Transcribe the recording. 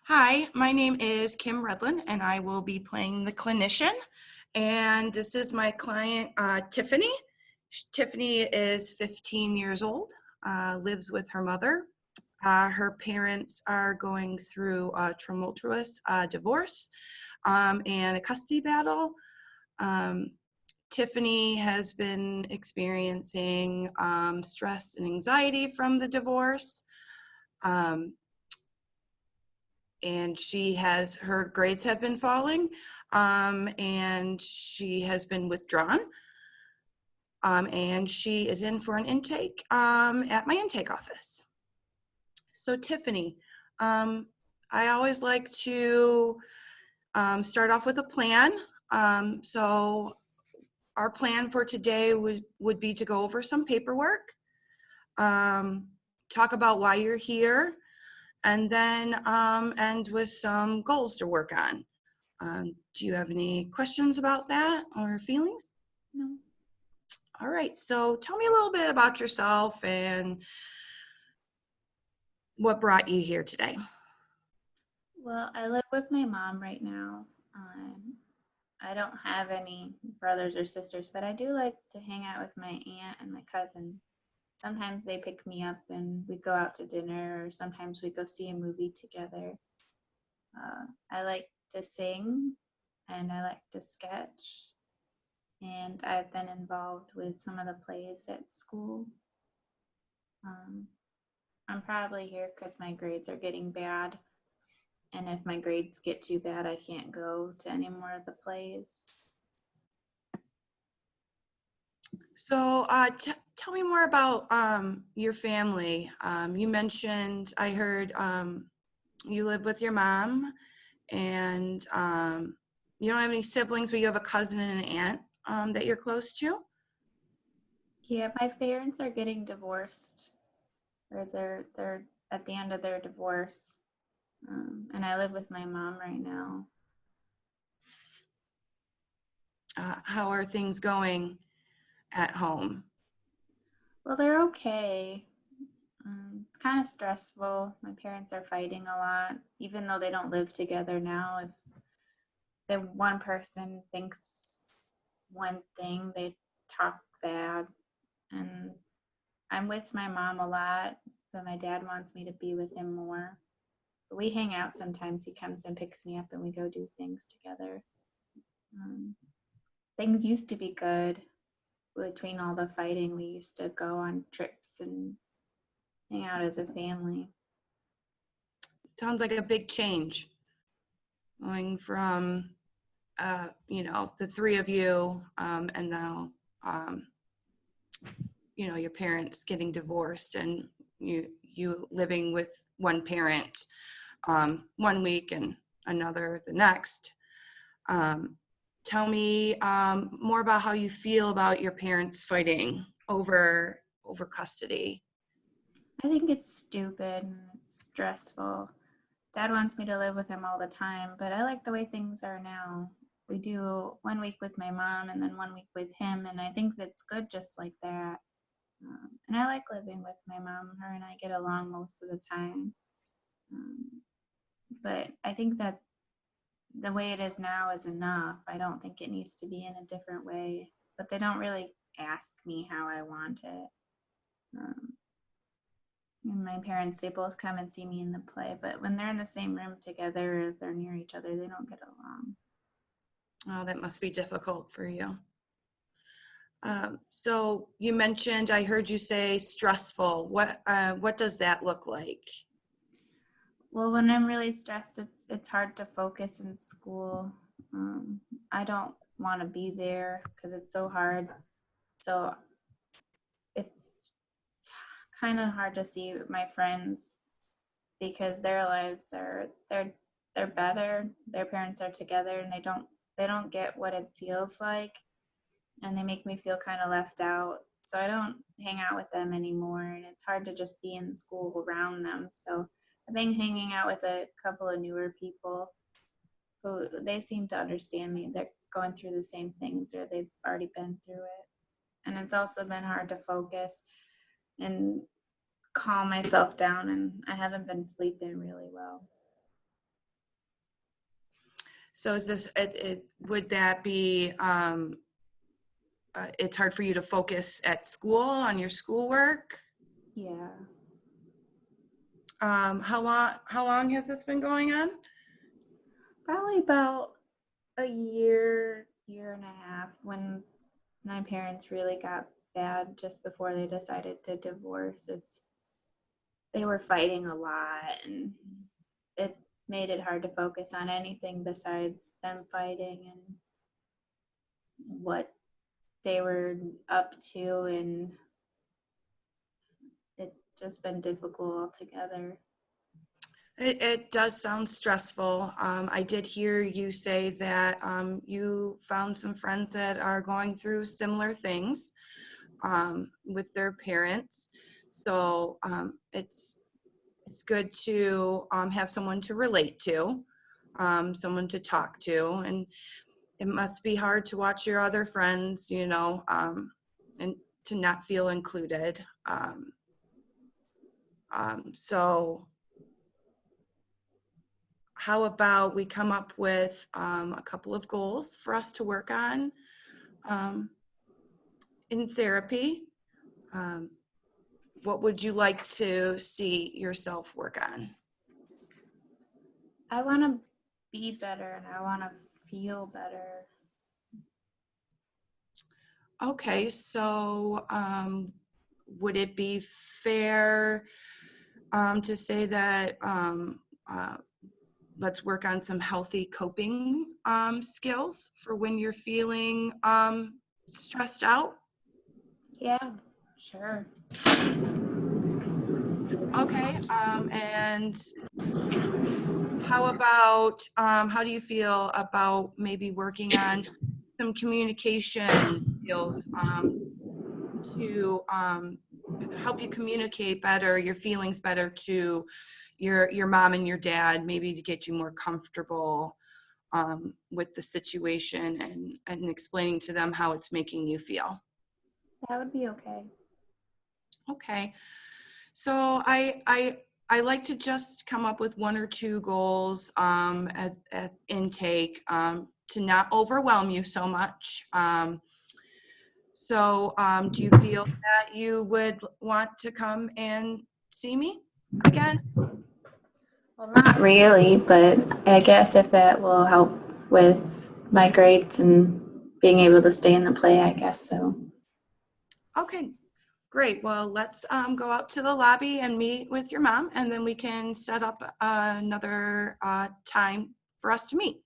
Hi, my name is Kim Redlin, and I will be playing the clinician. And this is my client, Tiffany. Tiffany is 15 years old, lives with her mother. Her parents are going through a tumultuous divorce and a custody battle. Um, Tiffany has been experiencing stress and anxiety from the divorce. Um, and her grades have been falling, and she has been withdrawn, and she is in for an intake at my intake office. So Tiffany, I always like to start off with a plan. So our plan for today would be to go over some paperwork, um, talk about why you're here, and then end with some goals to work on. Do you have any questions about that or feelings? No. All right, so tell me a little bit about yourself and what brought you here today. Well, I live with my mom right now. I don't have any brothers or sisters, but I do like to hang out with my aunt and my cousin. Sometimes they pick me up and we go out to dinner, or sometimes we go see a movie together. I like to sing and I like to sketch, and I've been involved with some of the plays at school. Um, I'm probably here because my grades are getting bad. And if my grades get too bad, I can't go to any more of the plays. So tell me more about your family. You mentioned, I heard you live with your mom, and you don't have any siblings, but you have a cousin and an aunt that you're close to. Yeah, my parents are getting divorced, or they're at the end of their divorce, and I live with my mom right now. How are things going at home? Well, they're okay. It's kind of stressful. My parents are fighting a lot, even though they don't live together now. If the one person thinks one thing, they talk bad, and I'm with my mom a lot, but my dad wants me to be with him more. But we hang out sometimes. He comes and picks me up, and we go do things together. Um, Things used to be good between all the fighting. We used to go on trips and hang out as a family. Sounds like a big change, going from the three of you, and now your parents getting divorced, and you living with one parent 1 week and another the next. um, Tell me more about how you feel about your parents fighting over custody. I think it's stupid and it's stressful. Dad wants me to live with him all the time, but I like the way things are now. We do 1 week with my mom and then 1 week with him, and I think that's good just like that. And I like living with my mom. Her and I get along most of the time. Um, but I think that the way it is now is enough. I don't think it needs to be in a different way. But they don't really ask me how I want it. Um, and my parents, they both come and see me in the play, but when they're in the same room together, or if they're near each other, they don't get along. Oh, that must be difficult for you. So you mentioned, I heard you say stressful. What does that look like? Well, when I'm really stressed, it's hard to focus in school. Um, I don't want to be there because it's so hard. So it's kind of hard to see my friends because their lives are they're better. Their parents are together and they don't get what it feels like, and they make me feel kind of left out. So I don't hang out with them anymore, and it's hard to just be in school around them. So I've been hanging out with a couple of newer people who they seem to understand me. They're going through the same things, or they've already been through it. And it's also been hard to focus and calm myself down, and I haven't been sleeping really well. So is this, would that be, it's hard for you to focus at school on your schoolwork? Yeah. How long has this been going on? Probably about a year, year and a half when my parents really got bad just before they decided to divorce. They were fighting a lot and it made it hard to focus on anything besides them fighting and what they were up to, and it just been difficult altogether. It does sound stressful. I did hear you say that you found some friends that are going through similar things with their parents. So it's good to have someone to relate to, someone to talk to, and it must be hard to watch your other friends, and to not feel included. So how about we come up with a couple of goals for us to work on in therapy? Um, what would you like to see yourself work on? I want to be better and I want to feel better. Okay, so would it be fair to say that uh, let's work on some healthy coping skills for when you're feeling stressed out? Yeah, sure. Okay, and how about, how do you feel about maybe working on some communication skills to help you communicate better, your feelings better to your mom and your dad, maybe to get you more comfortable with the situation and explaining to them how it's making you feel? That would be okay. Okay. So I like to just come up with one or two goals at intake to not overwhelm you so much. Do you feel that you would want to come and see me again? Well, not really, but I guess if that will help with my grades and being able to stay in the play, I guess so. Okay, great. Well, let's go out to the lobby and meet with your mom, and then we can set up another time for us to meet.